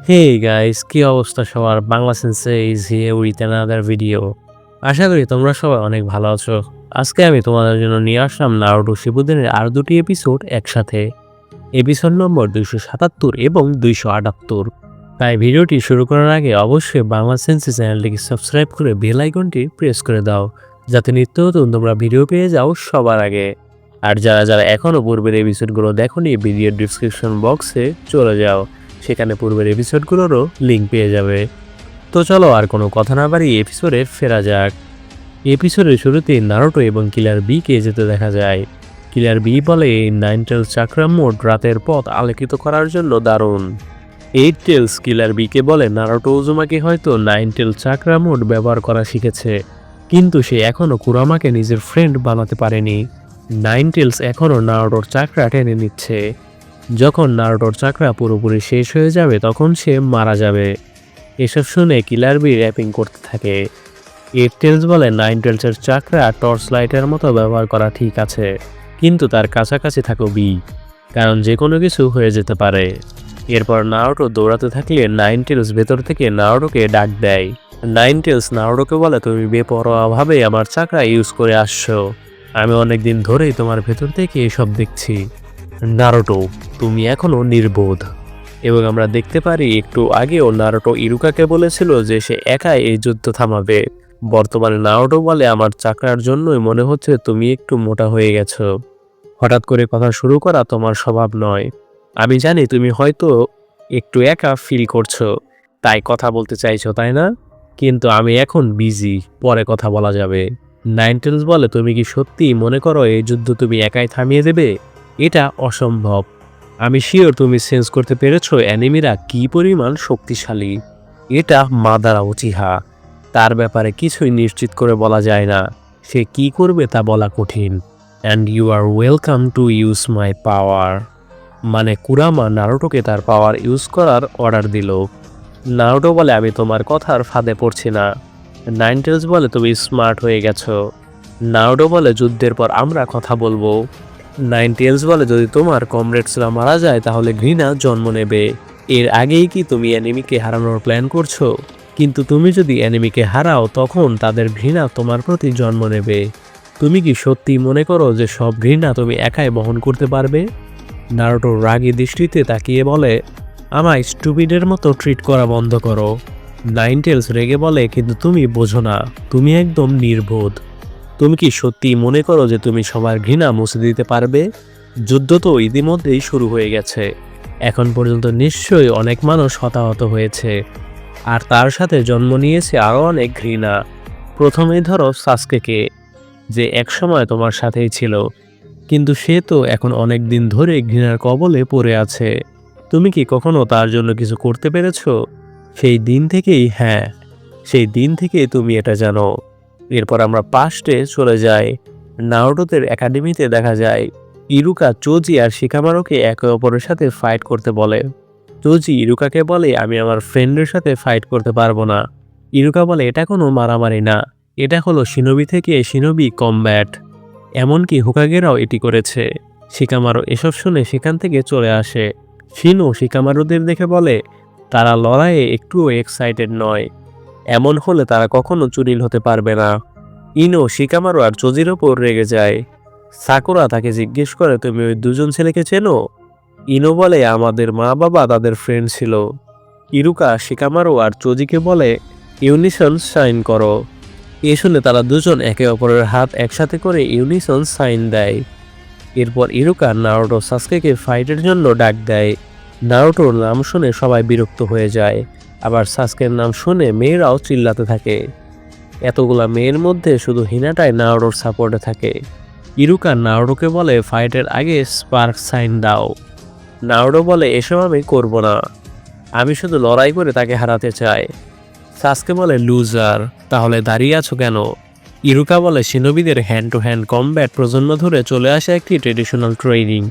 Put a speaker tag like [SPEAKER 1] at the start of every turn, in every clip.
[SPEAKER 1] Hey guys, কি অবস্থা সবার? Bangla Sense is here with another video. আশা করি তোমরা সবাই অনেক ভালো আছো। আজকে আমি তোমাদের জন্য নিয়ে আসলাম নারুটো শিপুদেনের আরো দুটি এপিসোড একসাথে। এপিসোড নম্বর 277 এবং 278। তাই ভিডিওটি শুরু করার আগে অবশ্যই বাংলা সেন্সে চ্যানেলটিকে সাবস্ক্রাইব করে বেল আইকনটি প্রেস করে দাও, যাতে নিত্য নতুন তোমরা ভিডিও পেয়ে যাও সবার আগে। আর যারা যারা এখনও পূর্বের এপিসোডগুলো দেখোনি, ভিডিওর ডিসক্রিপশন বক্সে চলে যাও, সেখানে পূর্বের এপিসোডগুলোরও লিঙ্ক পেয়ে যাবে। তো চলো আর কোনো কথা না বাড়িয়ে এপিসোডে ফেরা যাক। এপিসোডের শুরুতেই নারুটো এবং কিলার বিকে যেতে দেখা যায়। কিলার বি বলে এই নাইনটেল চাকরা মোড রাতের পথ আলোকিত করার জন্য দারুণ। এইট টেলস কিলার বিকে বলে নারুটো উজুমাকি হয়তো নাইনটেল চাকরা মোড ব্যবহার করা শিখেছে, কিন্তু সে এখনও কুরামাকে নিজের ফ্রেন্ড বানাতে পারেনি। নাইন টেলস এখনও নারুটোর চাকরা টেনে নিচ্ছে। যখন নারুটোর চাকরা পুরোপুরি শেষ হয়ে যাবে তখন সে মারা যাবে। এসব শুনে কিলার বি র্যাপিং করতে থাকে। এইট টেলস বলে নাইন টেলসের চাকরা টর্চ লাইটের মতো ব্যবহার করা ঠিক আছে, কিন্তু তার কাছাকাছি থাকো বি, কারণ যে কোনো কিছু হয়ে যেতে পারে। এরপর নারুটো দৌড়াতে থাকলে নাইন টেলস ভেতর থেকে নারুটোকে ডাক দেয়। নাইন টেলস নারুটোকে বলে, তুমি বেপরোয়াভাবে আমার চাকরা ইউজ করে আসছো। আমি অনেকদিন ধরেই তোমার ভেতর থেকে এসব দেখছি। নারুটো, তুমি এখনো নির্বোধ। এবং আমরা দেখতে পারি একটু আগেও নারুটো ইরুকাকে বলেছিল যে সে একাই এই যুদ্ধ থামাবে। বর্তমানে নারুটো বলে, আমার চাকরার জন্যই মনে হচ্ছে তুমি একটু মোটা হয়ে গেছো। হঠাৎ করে কথা শুরু করা তোমার স্বভাব নয়। আমি জানি তুমি হয়তো একটু একা ফিল করছো, তাই কথা বলতে চাইছো, তাই না? কিন্তু আমি এখন বিজি, পরে কথা বলা যাবে। নাইনটেলস বলে, তুমি কি সত্যিই মনে করো এই যুদ্ধ তুমি একাই থামিয়ে দেবে? এটা অসম্ভব। আমি শিওর তুমি সেন্স করতে পেরেছো অ্যানিমিরা কি পরিমাণ শক্তিশালী। এটা মাদারা উচিহা, তার ব্যাপারে কিছুই নিশ্চিত করে বলা যায় না। সে কি করবে তা বলা কঠিন। And you are welcome to use my power. মানে কুরামা নারুটোকে তার পাওয়ার ইউজ করার অর্ডার দিল। নারুটো বলে, আমি তোমার কথার ফাঁদে পড়ছি না। নাইনটেলস বলে, তুমি স্মার্ট হয়ে গেছো। নারুটো বলে, যুদ্ধের পর আমরা কথা বলবো। নাইন টেলস বলে, যদি তোমার কমরেডসরা মারা যায় তাহলে ঘৃণা জন্ম নেবে। এর আগেই কি তুমি অ্যানিমিকে হারানোর প্ল্যান করছো? কিন্তু তুমি যদি অ্যানিমিকে হারাও তখন তাদের ঘৃণা তোমার প্রতি জন্ম নেবে। তুমি কি সত্যি মনে করো যে সব ঘৃণা তুমি একাই বহন করতে পারবে? নারুটো রাগী দৃষ্টিতে তাকিয়ে বলে, আমায় স্টুপিডের মতো ট্রিট করা বন্ধ করো। নাইন টেলস রেগে বলে, কিন্তু তুমি বোঝো না, তুমি একদম নির্বোধ। তুমি কি সত্যি মনে করো যে তুমি সবার ঘৃণা মুছে দিতে পারবে? যুদ্ধ তো ইতিমধ্যেই শুরু হয়ে গেছে। এখন পর্যন্ত নিশ্চয়ই অনেক মানুষ হতাহত হয়েছে, আর তার সাথে জন্ম নিয়েছে আরও অনেক ঘৃণা। প্রথমেই ধরো সাসকেকে, যে একসময় তোমার সাথেই ছিল, কিন্তু সে তো এখন অনেক দিন ধরে ঘৃণার কবলে পড়ে আছে। তুমি কি কখনো তার জন্য কিছু করতে পেরেছো? সেই দিন থেকেই, হ্যাঁ, সেই দিন থেকেই তুমি এটা জানো। এরপর আমরা পাস্টে চলে যাই। নারুটোদের একাডেমিতে দেখা যায় ইরুকা চোজি আর শিকামারুকে একে অপরের সাথে ফাইট করতে বলে। চোজি ইরুকাকে বলে, আমি আমার ফ্রেন্ডের সাথে ফাইট করতে পারবো না। ইরুকা বলে, এটা কোনো মারামারি না, এটা হলো শিনোবি থেকে শিনোবি কমব্যাট। এমনকি হোকাগেরাও এটি করেছে। শিকামারু এসব শুনে সেখান থেকে চলে আসে। শিনো শিকামারুদের দেখে বলে, তারা লড়াইয়ে একটুও এক্সাইটেড নয়। এমন হলে তারা কখনো চুনিল হতে পারবে না। ইনো শিকামারু আর চোজির ওপর রেগে যায়। সাকুরা তাকে জিজ্ঞেস করে, তুমি ওই দুজন ছেলেকে চেনো? ইনো বলে, আমাদের মা বাবা তাদের ফ্রেন্ড ছিল। ইরুকা শিকামারু আর চোজিকে বলে, ইউনিসন সাইন করো। এ শুনে তারা দুজন একে অপরের হাত একসাথে করে ইউনিসন সাইন দেয়। এরপর ইরুকা নারুটো সাসকেকে ফাইটের জন্য ডাক দেয়। নারুটোর নাম শুনে সবাই বিরক্ত হয়ে যায়, আবার সাসকের নাম শুনে মেয়েরাও চিল্লাতে থাকে। এতগুলা মেয়ের মধ্যে শুধু হিনাটাই নারুটোর সাপোর্টে থাকে। ইরুকা নারুটোকে বলে, ফাইটের আগে স্পার্ক সাইন দাও। নারুটো বলে, এসব আমি করব না, আমি শুধু লড়াই করে তাকে হারাতে চাই। সাসকে বলে, লুজার, তাহলে দাঁড়িয়ে আছো কেন? ইরুকা বলে, শিনোবিদের হ্যান্ড টু হ্যান্ড কমব্যাট প্রজন্ম ধরে চলে আসা একটি ট্রেডিশনাল ট্রেনিং।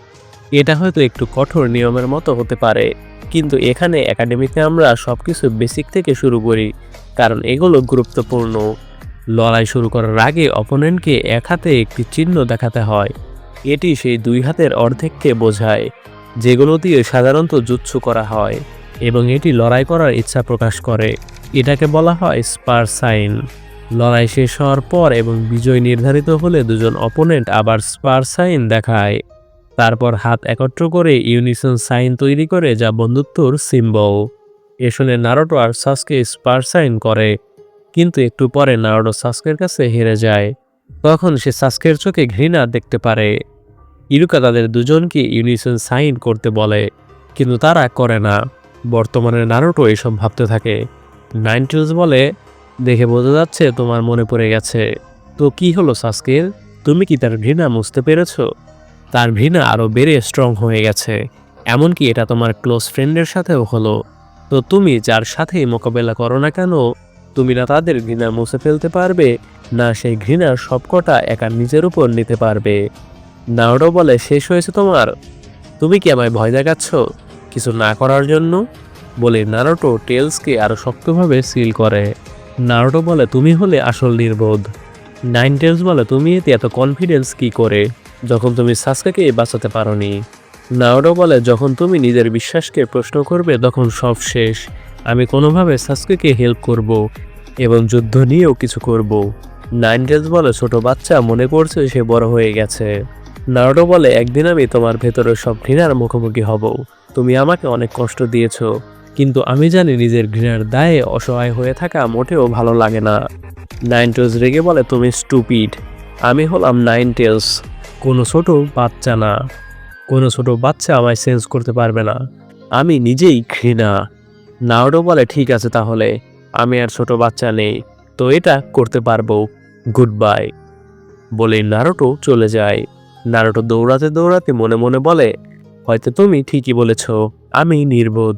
[SPEAKER 1] এটা হয়তো একটু কঠোর নিয়মের মতো হতে পারে, কিন্তু এখানে একাডেমিতে আমরা সবকিছু বেসিক থেকে শুরু করি, কারণ এগুলো গুরুত্বপূর্ণ। লড়াই শুরু করার আগে অপোনেন্টকে এক হাতে একটি চিহ্ন দেখাতে হয়। এটি সেই দুই হাতের অর্ধেককে বোঝায়, যেগুলো দিয়ে সাধারণত জুৎসু করা হয়। এবং এটি লড়াই করার ইচ্ছা প্রকাশ করে। এটাকে বলা হয় স্পার সাইন। লড়াই শেষ হওয়ার পর এবং বিজয় নির্ধারিত হলে দুজন অপোনেন্ট আবার স্পার সাইন দেখায়। তারপর হাত একত্র করে ইউনিসন সাইন তৈরি করে, যা বন্ধুত্বর সিম্বল। এ শুনে নারুটো আর সাসকে স্পার সাইন করে, কিন্তু একটু পরে নারুটো সাসকের কাছে হেরে যায়। তখন সে সাসকের চোখে ঘৃণা দেখতে পারে। ইরুকা তাদের দুজনকে ইউনিসন সাইন করতে বলে, কিন্তু তারা করে না। বর্তমানে নারুটো এসব ভাবতে থাকে। নাইনটেলস বলে, দেখে বোঝা যাচ্ছে তোমার মনে পড়ে গেছে। তো কি হলো সাসকের, তুমি কি তার ঘৃণা বুঝতে পেরেছো? তার ঘৃণা আরও বেড়ে স্ট্রং হয়ে গেছে, এমনকি এটা তোমার ক্লোজ ফ্রেন্ডের সাথেও হলো। তো তুমি যার সাথেই মোকাবেলা করো না কেন, তুমি না তাদের ঘৃণা মুছে ফেলতে পারবে, না সেই ঘৃণার সবকটা একা নিজের উপর নিতে পারবে। নারুটো বলে, শেষ হয়েছে তোমার? তুমি কি আমায় ভয় দেখাচ্ছ কিছু না করার জন্য? বলে নারুটো টেলসকে আরও শক্তভাবে সিল করে। নারুটো বলে, তুমি হলে আসল নির্বোধ। নাইনটেলস বলে, তুমি এতে এত কনফিডেন্স কি করে, যখন তুমি সাসকেকে বাঁচাতে পারোনি? নারুটো বলে, যখন তুমি নিজের বিশ্বাসকে প্রশ্ন করবে তখন সব শেষ। আমি কোনোভাবে সাসকেকে হেল্প করব এবং যুদ্ধ নিয়েও কিছু করব। নাইনটেলস বলে, ছোট বাচ্চা মনে করছে সে বড় হয়ে গেছে। নারুটো বলে, একদিন আমি তোমার ভেতরের সব ঘৃণার মুখোমুখি হব। তুমি আমাকে অনেক কষ্ট দিয়েছ, কিন্তু আমি জানি নিজের ঘৃণার দায়ে অসহায় হয়ে থাকা মোটেও ভালো লাগে না। নাইনটেলস রেগে বলে, তুমি স্টুপিড। আমি হলাম নাইনটেলস, কোনো ছোট বাচ্চা না। কোনো ছোট বাচ্চা আমায় সেন্স করতে পারবে না। আমি নিজেই ঘৃণা। নারুটো বলে, ঠিক আছে তাহলে, আমি আর ছোট বাচ্চা নেই, তো এটা করতে পারবো। Good bye. বলেই নারুটো চলে যায়। নারুটো দৌড়াতে দৌড়াতে মনে মনে বলে, হয়তো তুমি ঠিকই বলেছ, আমি নির্বোধ,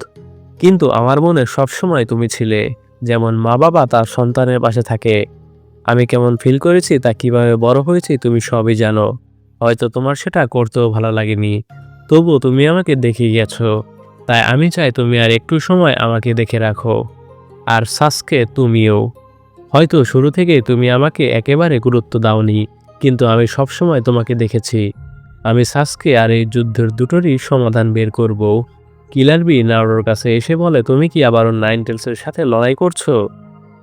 [SPEAKER 1] কিন্তু আমার মনে সবসময় তুমি ছিলে। যেমন মা বাবা তার সন্তানের পাশে থাকে। আমি কেমন ফিল করেছি, তা কিভাবে বড় হয়েছি তুমি সবই জানো। হয়তো তোমার সেটা করতেও ভালো লাগেনি, তবুও তুমি আমাকে দেখে গেছো। তাই আমি চাই তুমি আর একটু সময় আমাকে দেখে রাখো। আর সাসকে, তুমিও। হয়তো শুরু থেকেই তুমি আমাকে একেবারে গুরুত্ব দাওনি, কিন্তু আমি সবসময় তোমাকে দেখেছি। আমি সাসকে আর এই যুদ্ধের দুটোরই সমাধান বের করব। কিলার বি নারুটোর কাছে এসে বলে, তুমি কি আবারও নাইনটেলসের সাথে লড়াই করছো?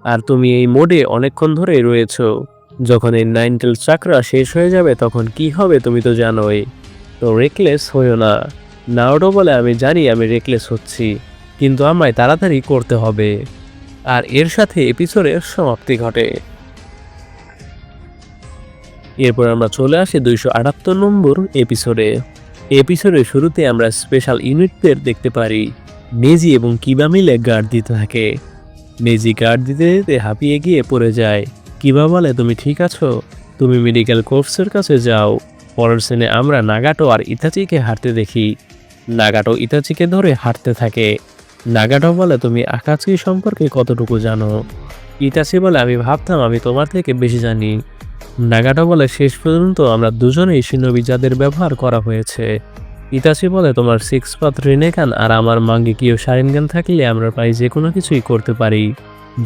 [SPEAKER 1] আর তুমি এই মোডে অনেকক্ষণ ধরেই রয়েছো। যখন এই নাইনটেলস চাকরা শেষ হয়ে যাবে তখন কি হবে তুমি তো জানোই। তো রেকলেস হইও না। নারুটো বলে, আমি জানি আমি রেকলেস হচ্ছি, কিন্তু আমায় তাড়াতাড়ি করতে হবে। আর এর সাথে এপিসোডের সমাপ্তি ঘটে। এরপর আমরা চলে আসি 278 নম্বর এপিসোডে। এপিসোডের শুরুতে আমরা স্পেশাল ইউনিটদের দেখতে পারি। নেজি এবং কিবা মিলে গার্ড দিতে থাকে। নেজি গার্ড দিতে দিতে হাঁপিয়ে গিয়ে পড়ে যায়। কিবা বলে, তুমি ঠিক আছো? তুমি মেডিকেল কোর্পসের কাছে যাও। পরের সিনে আমরা নাগাটো আর ইতাচিকে হাঁটতে দেখি। নাগাটো ইতাচিকে ধরে হাঁটতে থাকে। নাগাটো বলে, তুমি আকাতসুকি সম্পর্কে কতটুকু জানো? ইতাচি বলে, আমি ভাবতাম আমি তোমার থেকে বেশি জানি। নাগাটো বলে, শেষ পর্যন্ত আমরা দুজনেই শিনোবি যাদের ব্যবহার করা হয়েছে। ইতাচি বলে, তোমার সিক্স পাথ রিনেকান আর আমার মাঙ্গেকিও শারিনগান থাকলে আমরা প্রায় যে কোনো কিছুই করতে পারি।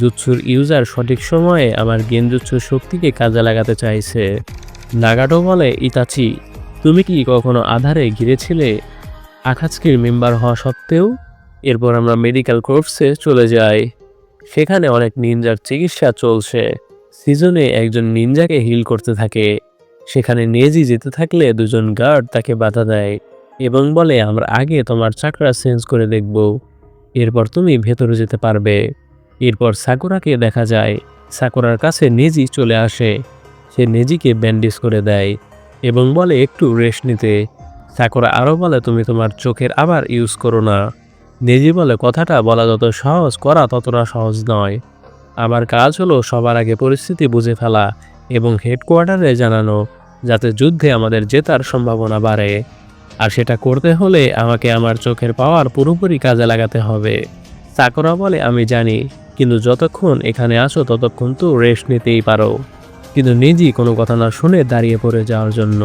[SPEAKER 1] জুৎসুর ইউজার সঠিক সময়ে আমার গেনজুৎসুর শক্তিকে কাজে লাগাতে চাইছে। নাগাটো বলে, ইতাচি, তুমি কি কখনো আধারে ঘিরেছিলে আকাতসুকির মেম্বার হওয়া সত্ত্বেও? এরপর আমরা মেডিকেল কোর্পসে চলে যাই। সেখানে অনেক নিনজার চিকিৎসা চলছে। সিজনে একজন নিনজাকে হিল করতে থাকে। সেখানে নেজি যেতে থাকলে দুজন গার্ড তাকে বাধা দেয় এবং বলে, আমরা আগে তোমার চাকরা চেঞ্জ করে দেখব, এরপর তুমি ভেতরে যেতে পারবে। এরপর সাকুরাকে দেখা যায়। সাকুরার কাছে নেজি চলে আসে। সে নেজিকে ব্যান্ডেজ করে দেয় এবং বলে একটু রেস্ট নিতে। সাকুরা আরও বলে, তুমি তোমার চোখের আবার ইউজ করো না। নেজি বলে, কথাটা বলা যত সহজ, করা ততটা সহজ নয়। আমার কাজ হলো সবার আগে পরিস্থিতি বুঝে ফেলা এবং হেডকোয়ার্টারে জানানো, যাতে যুদ্ধে আমাদের জেতার সম্ভাবনা বাড়ে। আর সেটা করতে হলে আমাকে আমার চোখের পাওয়ার পুরোপুরি কাজে লাগাতে হবে। সাকুরা বলে, আমি জানি, কিন্তু যতক্ষণ এখানে আছো ততক্ষণ তো রেস্ট নিতেই পারো। কিন্তু নেজি কোনো কথা না শুনে দাঁড়িয়ে পড়ে যাওয়ার জন্য।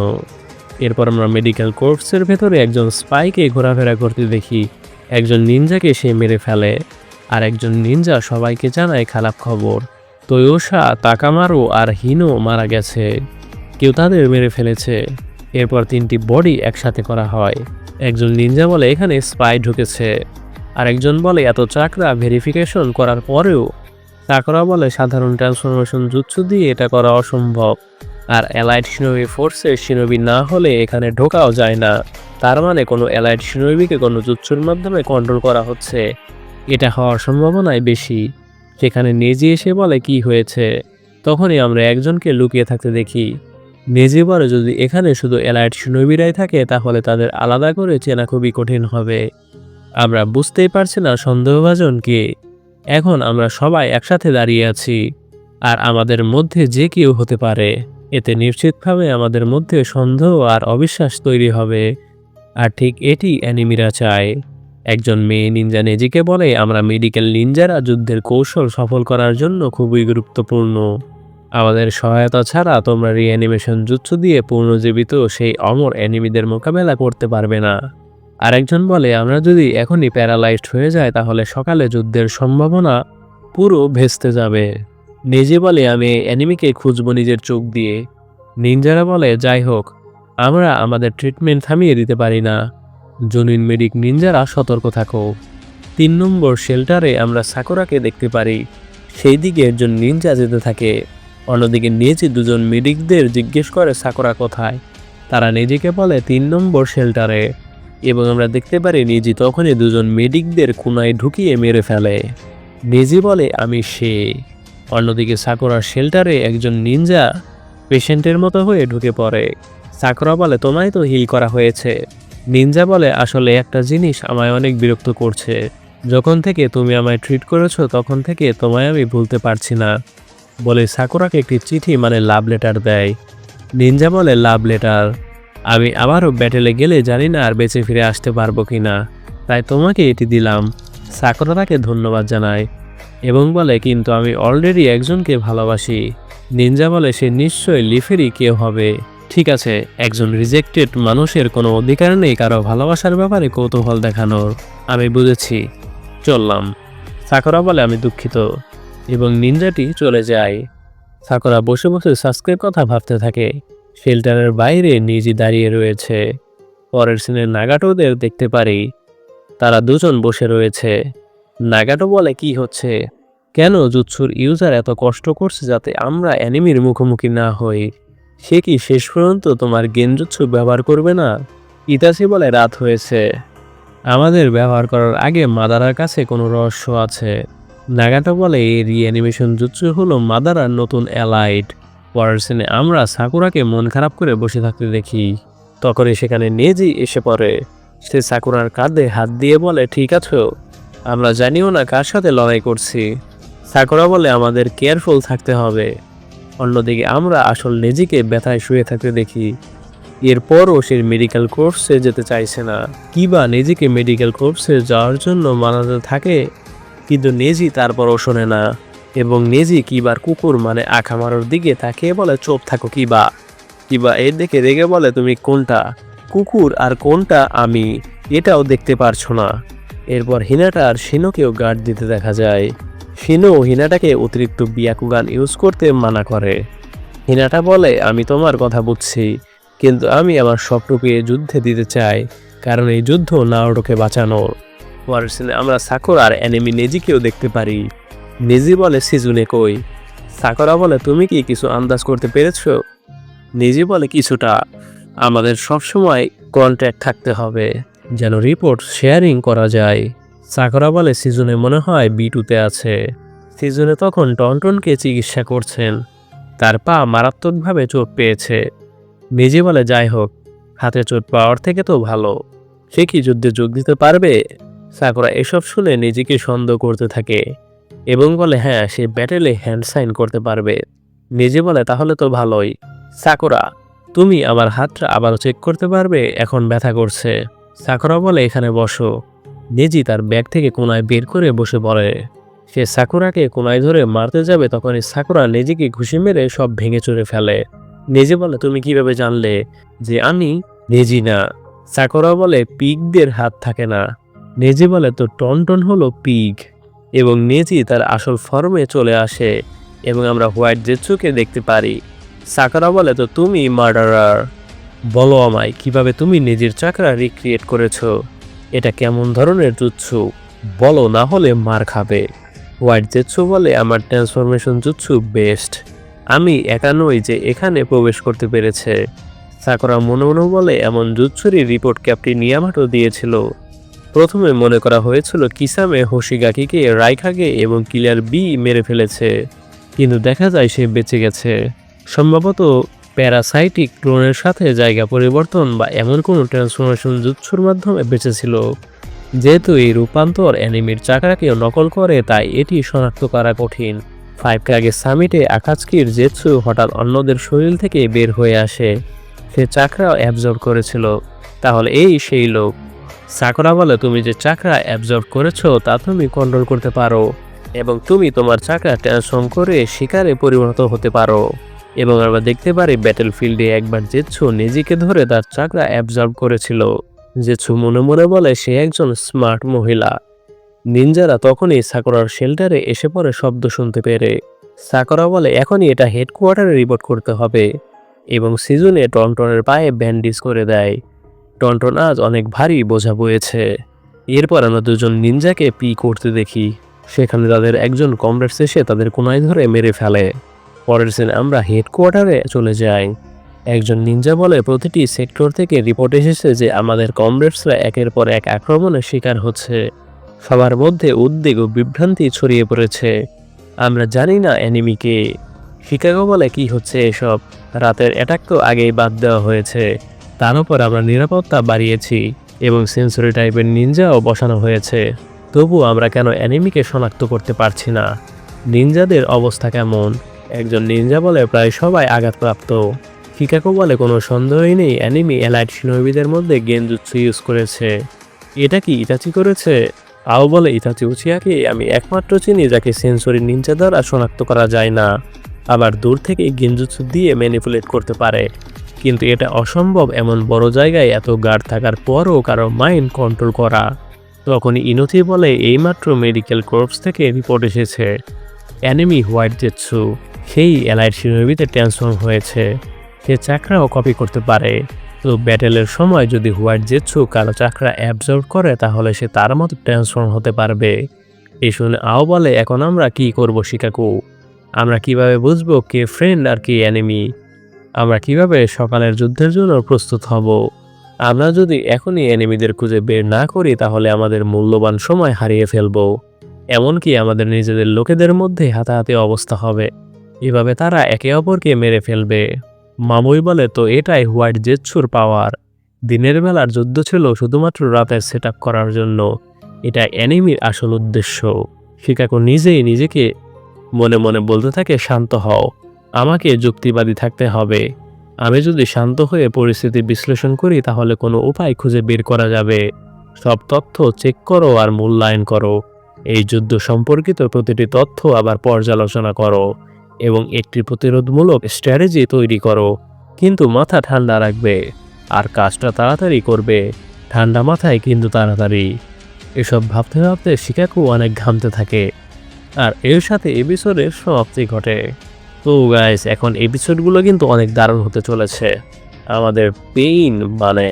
[SPEAKER 1] এরপর আমরা মেডিকেল কোর্পসের ভেতরে একজন স্পাইকে ঘোরাফেরা করতে দেখি। একজন নিনজাকে সে মেরে ফেলে, আর একজন নিনজা সবাইকে জানায় খারাপ খবর। তোয়োশা, তাকামারু আর হিনো মারা গেছে। কেউ তাদের মেরে ফেলেছে। এরপর 3টি বডি একসাথে করা হয়। একজন নিনজা বলে, এখানে স্পাই ঢুকেছে। আরেকজন বলে এত চাকরা ভেরিফিকেশন করার পরেও। সাকুরা বলে সাধারণ ট্রান্সফরমেশন জুৎসু দিয়ে এটা করা অসম্ভব, আর অ্যালাইড শিনোবি ফোর্সের শিনোবি না হলে এখানে ঢোকাও যায় না। তার মানে কোনো অ্যালাইড শিনোবিকে কোনো জুৎসুর মাধ্যমে কন্ট্রোল করা হচ্ছে, এটা হওয়ার সম্ভাবনাই বেশি। সেখানে নেজি এসে বলে কি হয়েছে, তখনই আমরা একজনকে লুকিয়ে থাকতে দেখি। নেজি বলে যদি এখানে শুধু অ্যালাইড শিনোবিরাই থাকে তাহলে তাদের আলাদা করে চেনা খুবই কঠিন হবে। আমরা বুঝতেই পারছি না সন্দেহভাজন কে। এখন আমরা সবাই একসাথে দাঁড়িয়ে আছি, আর আমাদের মধ্যে যে কেউ হতে পারে। এতে নিশ্চিতভাবে আমাদের মধ্যে সন্দেহ আর অবিশ্বাস তৈরি হবে, আর ঠিক এটি অ্যানিমিরা চায়। একজন মেয়ে নিনজা নেজিকে বলে আমরা মেডিকেল নিনজারা যুদ্ধের কৌশল সফল করার জন্য খুবই গুরুত্বপূর্ণ। আমাদের সহায়তা ছাড়া তোমরা রিঅ্যানিমেশন জুৎসু দিয়ে পুনর্জীবিত সেই অমর অ্যানিমিদের মোকাবেলা করতে পারবে না। আরেকজন বলে আমরা যদি এখনই প্যারালাইজড হয়ে যায় তাহলে সকালে যুদ্ধের সম্ভাবনা পুরো ভেস্তে যাবে। নেজি বলে আমি অ্যানিমিকে খুঁজব নিজের চোখ দিয়ে। নিনজারা বলে যাই হোক, আমরা আমাদের ট্রিটমেন্ট থামিয়ে দিতে পারি না। জুনিন মেডিক নিনজারা সতর্ক থাকো। 3 নম্বর শেল্টারে আমরা সাকুরাকে দেখতে পারি, সেই দিকে একজন নিনজা যেতে থাকে। অন্যদিকে নেজি দুজন মেডিকদের জিজ্ঞেস করে সাকুরা কোথায়। তারা নেজিকে বলে 3 নম্বর শেল্টারে, এবং আমরা দেখতে পারি নেজি তখনই দুজন মেডিকদের কোনায় ঢুকিয়ে মেরে ফেলে। নেজি বলে আমি সে। অন্যদিকে সাকুরার শেল্টারে একজন নিনজা পেশেন্টের মতো হয়ে ঢুকে পড়ে। সাকুরা বলে তোমায় তো হিল করা হয়েছে। নিনজা বলে আসলে একটা জিনিস আমায় অনেক বিরক্ত করছে, যখন থেকে তুমি আমায় ট্রিট করেছো তখন থেকে তোমায় আমি ভুলতে পারছি না। বলে সাকুরাকে একটি চিঠি মানে লাভ লেটার দেয়। নিনজা বলে লাভ লেটার, আমি আবারও ব্যাটেলে গেলে জানি না আর বেঁচে ফিরে আসতে পারবো কিনা, তাই তোমাকে এটি দিলাম। সাকুরা তাকে ধন্যবাদ জানায় এবং বলে কিন্তু আমি অলরেডি একজনকে ভালোবাসি। নিনজা বলে সে নিশ্চয়ই লিফেরই কেউ হবে। ঠিক আছে, একজন রিজেক্টেড মানুষের কোনো অধিকার নেই কারো ভালোবাসার ব্যাপারে কৌতূহল দেখানোর। আমি বুঝেছি, চললাম। সাকুরা বলে আমি দুঃখিত, এবং নিনজাটি চলে যায়। সাকুরা বসে বসে সাসকের কথা ভাবতে থাকে। শেল্টারের বাইরে নিজি দাঁড়িয়ে রয়েছে। পরের সিনে নাগাটোদের দেখতে পারি, তারা দুজন বসে রয়েছে। নাগাটো বলে কি হচ্ছে, কেন জুৎসুর ইউজার এত কষ্ট করছে যাতে আমরা অ্যানিমির মুখোমুখি না হই। সে কি শেষ পর্যন্ত তোমার গেনজুৎসু ব্যবহার করবে না? ইতাচি বলে রাত হয়েছে, আমাদের ব্যবহার করার আগে মাদারার কাছে কোনো রহস্য আছে। নাগাটো বলে এই রিঅ্যানিমেশন জুৎসু হলো মাদারার নতুন অ্যালাইড। পরের সিনে আমরা সাকুরাকে মন খারাপ করে বসে থাকতে দেখি। তখনই সেখানে নেজি এসে পড়ে। সে সাকুরার কাঁধে হাত দিয়ে বলে ঠিক আছো? আমরা জানিও না কার সাথে লড়াই করছি। সাকুরা বলে আমাদের কেয়ারফুল থাকতে হবে। অন্যদিকে আমরা আসল নেজিকে ব্যথায় শুয়ে থাকতে দেখি। এরপরও সে মেডিকেল কোর্সে যেতে চাইছে না। কিবা নেজিকে মেডিকেল কোর্সে যাওয়ার জন্য মানাতে থাকে, কিন্তু নেজি তারপরও শোনে না। এবং নেজি কিবার কুকুর মানে আখামারোর দিকে তাকিয়ে বলে চুপ থাকো কিবা। কিবা এর দিকে রেগে বলে তুমি কোনটা কুকুর আর কোনটা আমি, এটাও দেখতে পারছো না। এরপর হিনাটা আর শিনোকেও গার্ড দিতে দেখা যায়। শিনো হিনাটাকে অতিরিক্ত বিয়াকুগান ইউজ করতে মানা করে। হিনাটা বলে আমি তোমার কথা বুঝছি, কিন্তু আমি আমার সবটুকু যুদ্ধে দিতে চাই, কারণ এই যুদ্ধ নারুটোকে বাঁচানোর। পরের সিনে আমরা সাকুরা আর অ্যানিমি নেজিকেও দেখতে পারি। নেজি বলে সিজুনে কই? সাকুরা বলে তুমি কি কিছু আন্দাজ করতে পেরেছো? নেজি বলে কিছুটা, আমাদের সবসময় কন্ট্যাক্ট থাকতে হবে যেন রিপোর্ট শেয়ারিং করা যায়। সাকুরা বলে সিজনে মনে হয় B2-তে আছে। সিজনে তখন টনটনকে চিকিৎসা করছেন, তার পা মারাত্মকভাবে চোট পেয়েছে। নেজি বলে যাই হোক, হাতে চোট পাওয়ার থেকে তো ভালো, সে কি যুদ্ধে যোগ দিতে পারবে? সাকুরা এসব শুনে নিজেকে সন্দেহ করতে থাকে এবং বলে হ্যাঁ, সে ব্যাটেলে হ্যান্ড সাইন করতে পারবে। নেজি বলে তাহলে তো ভালোই। সাকুরা তুমি আমার হাতটা আবারও চেক করতে পারবে, এখন ব্যথা করছে। সাকুরা বলে এখানে বসো। নেজি তার ব্যাগ থেকে কোনায় বের করে বসে পড়ে। সে সাকুরাকে কোনায় ধরে মারতে যাবে, তখনই সাকুরা নেজিকে ঘুষি মেরে সব ভেঙে চুরে ফেলে। নেজি বলে তুমি কিভাবে জানলে যে আমি নেজি না? সাকুরা বলে পিগদের হাত থাকে না। নেজি বলে তো টনটন হলো পিগ। এবং নেজি তার আসল ফর্মে চলে আসে এবং আমরা হোয়াইট জেৎসুকে দেখতে পারি। সাকুরা বলে তো তুমি মার্ডারার, বলো আমায় কিভাবে তুমি নিজের চাকরা রিক্রিয়েট করেছো, এটা কেমন ধরনের জুৎসু? বলো, না হলে মার খাবে। হোয়াইট জেটসু বলে, আমার ট্রান্সফরমেশন জুৎসু বেস্ট। আমি একা নই যে এখানে প্রবেশ করতে পেরেছে। সাকুরা মনে মনে বলে, এমন জুৎসুরি রিপোর্ট ক্যাপ্টেন ইয়ামাটো দিয়েছিল। প্রথমে মনে করা হয়েছিল কিসামে হোশিগাকিকে, রাইকাগে এবং কিলার বি মেরে ফেলেছে, কিন্তু দেখা যায় সে বেঁচে গেছে। সম্ভবত প্যারাসাইটিক ক্লোনের সাথে জায়গা পরিবর্তন বা এমন কোনো ট্রান্সফরমেশন জুৎসুর মাধ্যমে বেঁচেছিল। যেহেতু এই রূপান্তর অ্যানিমির চাকরাকেও নকল করে, তাই এটি শনাক্ত করা কঠিন। 5 কাগে সামিটে আকাৎসুকির জেৎসু হঠাৎ অন্যদের শরীর থেকে বের হয়ে আসে। সে চাকরা অ্যাবজর্ব করেছিল। তাহলে এই সেই লোক। সাকুরা বলে, তুমি যে চাকরা অ্যাবজর্ব করেছো তা তুমি কন্ট্রোল করতে পারো, এবং তুমি তোমার চাকরা ট্রান্সফর্ম করে শিকারে পরিণত হতে পারো। এবং আমরা দেখতে পারি ব্যাটেলফিল্ডে একবার জেৎসু নিজেকে ধরে তার চাকরা অ্যাবজর্ব করেছিল। জেৎসু মনে মনে বলে সে একজন স্মার্ট মহিলা। নিনজারা তখনই সাকুরার শেল্টারে এসে পড়ে শব্দ শুনতে পেরে। সাকুরা বলে, এখনই এটা হেডকোয়ার্টারে রিপোর্ট করতে হবে, এবং সিজনে টনটনের পায়ে ব্যান্ডেজ করে দেয়। টনটন আজ অনেক ভারী বোঝা বয়েছে। এরপর আমরা দুজন নিনজাকে পি করতে দেখি। সেখানে তাদের একজন কমরেডস এসে তাদের কোনায় ধরে মেরে ফেলে। পরের সিনে আমরা হেডকোয়ার্টারে চলে যাই। একজন নিনজা বলে, প্রতিটি সেক্টর থেকে রিপোর্ট এসেছে যে আমাদের কমরেডসরা একের পর এক আক্রমণের শিকার হচ্ছে। সবার মধ্যে উদ্বেগ ও বিভ্রান্তি ছড়িয়ে পড়েছে। আমরা জানি না এনিমিকে। শিকাগো বলে, কি হচ্ছে এসব? রাতের অ্যাটাক তো আগেই বাদ দেওয়া হয়েছে। তার উপর আমরা নিরাপত্তা বাড়িয়েছি এবং সেন্সরি টাইপের নিনজাও বসানো হয়েছে। তবু আমরা কেন এনিমিকে শনাক্ত করতে পারছি না? নিনজাদের অবস্থা কেমন? একজন নিনজা বলে, প্রায় সবাই আঘাতপ্রাপ্ত। শিকাগো বলে, কোনো সন্দেহই নেই এনিমি এলাইট শিনোবিদের মধ্যে গেনজুৎসু ইউজ করেছে। এটা কি ইতাচি করেছে? আও বলে, ইতাচি উচিয়াকে আমি একমাত্র চিনি যাকে সেন্সরি নিনজা দ্বারা শনাক্ত করা যায় না। আবার দূর থেকে গেনজুৎসু দিয়ে ম্যানিপুলেট করতে পারে, কিন্তু এটা অসম্ভব এমন বড় জায়গায় এত গার্ড থাকার পরও কারো মাইন্ড কন্ট্রোল করা। তখনই ইনোচি বলে, এইমাত্র মেডিকেল কর্পস থেকে রিপোর্ট এসেছে এনিমি হোয়াইট জেটসু সেই এলাইট শিনোবিতে ট্রান্সফর্ম হয়েছে। সে চাকরাও কপি করতে পারে। তো ব্যাটেলের সময় যদি হোয়াইট জেটসু কারো চাকরা অ্যাবজর্ব করে, তাহলে সে তার মতো ট্রান্সফর্ম হতে পারবে। এই শুনে আও বলে, এখন আমরা কি করব শিকাগো? আমরা কিভাবে বুঝবো কে ফ্রেন্ড আর কে এনিমি? আমরা কিভাবে সকালের যুদ্ধের জন্য প্রস্তুত হব? আমরা যদি এখনই এনিমিদের খুঁজে বের না করি, তাহলে আমাদের মূল্যবান সময় হারিয়ে ফেলব। এমনকি আমাদের নিজেদের লোকেদের মধ্যে হাতাহাতি অবস্থা হবে। এভাবে তারা একে অপরকে মেরে ফেলবে। মামুই বলে, তো এটাই হোয়াইট জেটসুর পাওয়ার। দিনের বেলার যুদ্ধ ছিল শুধুমাত্র রাতের সেট আপ করার জন্য। এটা এনিমির আসল উদ্দেশ্য। শিকাগো নিজেই নিজেকে মনে মনে বলতে থাকে, শান্ত হও, আমাকে যুক্তিবাদী থাকতে হবে। আমি যদি শান্ত হয়ে পরিস্থিতি বিশ্লেষণ করি, তাহলে কোনো উপায় খুঁজে বের করা যাবে। সব তথ্য চেক করো আর মূল্যায়ন করো। এই যুদ্ধ সম্পর্কিত প্রতিটি তথ্য আবার পর্যালোচনা করো এবং একটি প্রতিরোধমূলক স্ট্র্যাটেজি তৈরি করো। কিন্তু মাথা ঠান্ডা রাখবে আর কাজটা তাড়াতাড়ি করবে। ঠান্ডা মাথায় কিন্তু তাড়াতাড়ি। এসব ভাবতে ভাবতে শিকাগো অনেক ঘামতে থাকে, আর এর সাথে এপিসোডের সমাপ্তি ঘটে। তো গাইস, এখন এপিসোডগুলো কিন্তু অনেক দারুণ হতে চলেছে। আমাদের পেইন মানে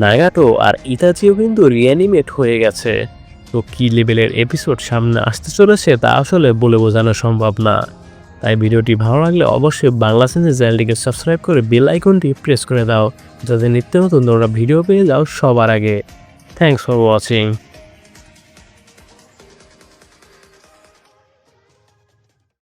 [SPEAKER 1] নাগাটো আর ইতাচিও কিন্তু রিঅ্যানিমেট হয়ে গেছে। তো কী লেভেলের এপিসোড সামনে আসতে চলেছে তা আসলে বলে বোঝানো সম্ভব না। তাই ভিডিওটি ভালো লাগলে অবশ্যই বাংলা সেন্সে চ্যানেলটিকে সাবস্ক্রাইব করে বেল আইকনটি প্রেস করে দাও, যাতে নিত্য নতুন তোমরা ভিডিও পেয়ে যাও সবার আগে। Thanks for watching.